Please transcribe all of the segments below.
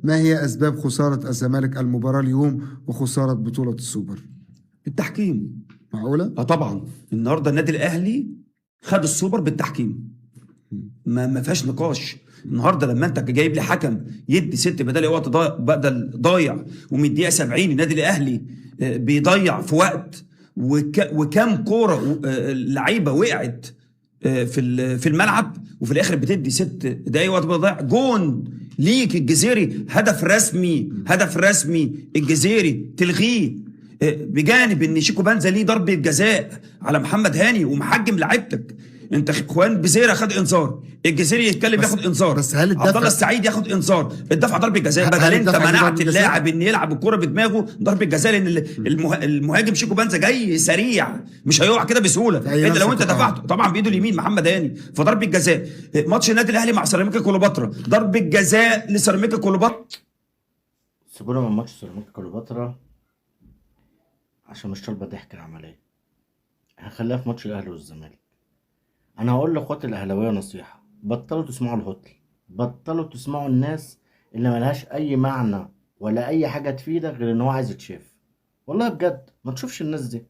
ما هي أسباب خسارة الزمالك المباراة اليوم وخسارة بطولة السوبر؟ التحكيم. معقولة؟ طبعا النهارده النادي الاهلي خد السوبر بالتحكيم، ما فيهاش نقاش. النهارده لما انت جايب لي حكم يدي 6 بدل وقت بدل ضايع، ومن الدقيقه 70 النادي الاهلي بيضيع في وقت، وكام كوره لعيبه وقعت في الملعب، وفي الاخر بتدي 6 دقايق وقت بضيع جون ليك الجزيري. هدف رسمي، هدف رسمي الجزيري تلغيه، بجانب ان شيكو بنزا ليه ضربه جزاء على محمد هاني ومحجم لعيبتك. انت اخوان بزيره خد انذار، الجزيري يتكلم ياخد انذار، بس هل الدفع عبد الله السعيد ياخد انذار، الدفع ضربه جزاء. بدل انت منعت اللاعب ان يلعب الكره بدماغه ضربه جزاء، لان المهاجم شيكو بنزا جاي سريع، مش هيقع كده بسهوله. انت لو انت دفعت طبعا بايده اليمين محمد هاني فضربه جزاء. ماتش النادي الاهلي مع سيراميكا كليوباترا ضربه جزاء لسيراميكا كليوباترا. سيبونا من ماتش سيراميكا كليوباترا عشان مش طالبه ضحك العمليه، هنخليها في ماتش الاهلي والزمالك. انا هقول لاخواتي الاهلاويه نصيحه: بطلوا تسمعوا الهطل، بطلوا تسمعوا الناس اللي ملهاش اي معنى ولا اي حاجه تفيدك غير ان هو عايز يتشاف. والله بجد ما تشوفش الناس دي.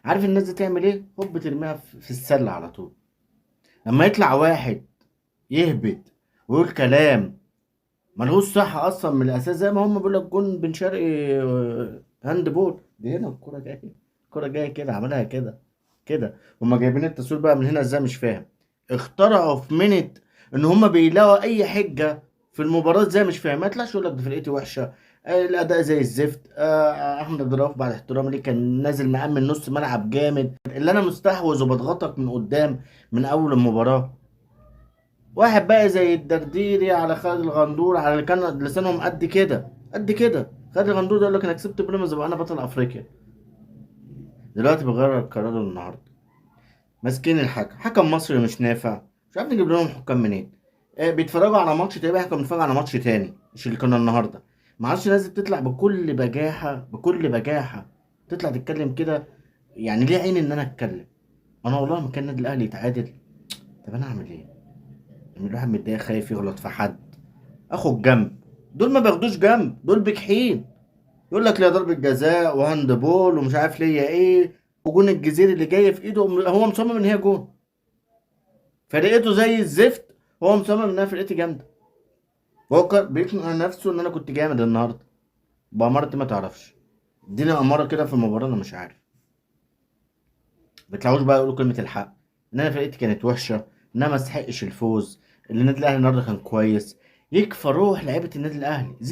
عارف الناس دي تعمل ايه؟ هوب ترميها في السله على طول. لما يطلع واحد يهبط ويقول كلام ملهوش صحه اصلا من الاساس، زي ما هم بيقول لك جون بن شرقي هاند بول، دي هنا الكوره جايه، الكوره جايه كده، عملها كده كده. هما جايبين التصوير بقى من هنا ازاي مش فاهم. اخترعوا في منت ان هما بيلاقوا اي حجه في المباراه ازاي مش فاهم. ما يطلعش يقول لك ده فرقتي وحشه، الاداء زي الزفت. احمد عبد الرؤوف بعد احترامي ليه كان نازل مأمن نص ملعب جامد، اللي انا مستحوذ وبضغطك من قدام من اول المباراه. واحد بقى زي الدرديري على خالد الغندور على اللي كان لسانهم قد كده قد كده. خالد الغندور ده يقول لك انا كسبت بيراميدز يبقى انا بطل افريقيا. دلوقتي بغير قراره النهارده. ماسكين حكم مصري مش نافع، مش عارف نجيب لهم حكام منين. بيتفرجوا على ماتش تقريبا احنا كنا بنتفرج على ماتش تاني مش اللي كنا النهارده. معرفش الناس بتطلع بكل بجاحه بكل بجاحه تطلع تتكلم كده. يعني ليه عين ان انا اتكلم؟ انا والله ما كان النادي الاهلي يتعادل. طب انا اعمل ايه؟ لما الواحد متضايق خايف يغلط في حد اخد جنب. دول ما بياخدوش جنب، دول بجحين. يقول لك ليا ضربة جزاء وهاند بول ومش عارف ليا ايه، وجون الجزيري اللي جاي في ايده هو مصمم ان هي جون. فرقته زي الزفت، هو مصمم انها فرقتي جامده. هو بيقنع نفسه ان انا كنت جامد النهارده. بأمارة ما تعرفش، اديني اماره كده في المباراه انا مش عارف. بيطلعوش بقى يقولوا كلمه الحق ان انا فرقتي كانت وحشه، ان انا ما استحقش الفوز، اللي النادي الاهلي النهارده كان كويس. يكفى روح لعيبه النادي الاهلي.